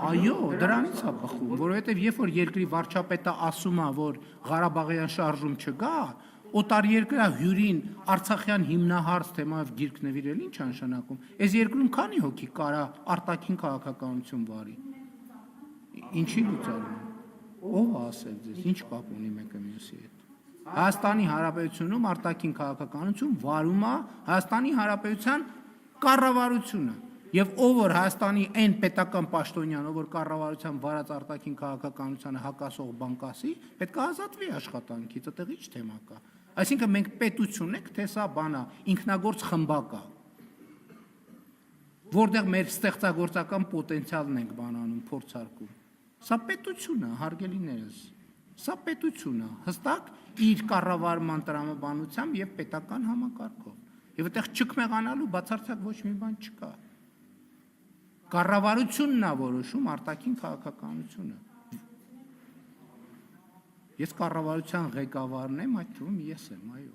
Այո, դրանից է բխում, որովհետև երբ որ երկրի վարչապետը ասում է, որ Ղարաբաղյան շարժում չկա, օտարերկրյա հյուրին Արցախյան հիմնահարց թեմայով գիրք նվիրել ինչ է նշանակում։ Այս երկրում քանի հոգի կարա արտաքին քաղաքականություն վարի։ Ինչի լուծարում։ Ով ասել ձեզ, ինչ կապ ունի մեկը մյուսի հետ։ Հայաստանի Հանրապետությունում արտաքին քաղաքականություն վարում է Հայաստանի Հանրապետության կառավարությունը։ Եվ ով որ Հայաստանի այն պետական պաշտոնյան, ով որ կառավարության վարած արտաքին քաղաքականությանը հակասող բան կասի, պետք է ազատվի աշխատանքից, այդտեղ ինչ թեմա կա։ Այսինքն մենք պետություն ենք, թե սա բան է, ինքնագործ խմբակ է, որտեղ մեր ստեղծագործական պոտենցիալն ենք բանանում, փորձարկում։ Սա պետություն է, հարգելիներս։ Սա պետություն է, հստակ իր կառավարման տրամաբանությամբ եւ պետական համակարգով։ Եվ այդտեղ չքմեղանալու բացարձակ ոչ մի բան չկա։ Կառավարությունն է որոշում արտաքին քաղաքականությունը։ Ես կառավարության ղեկավարն եմ, այդ թվում ես եմ, այո։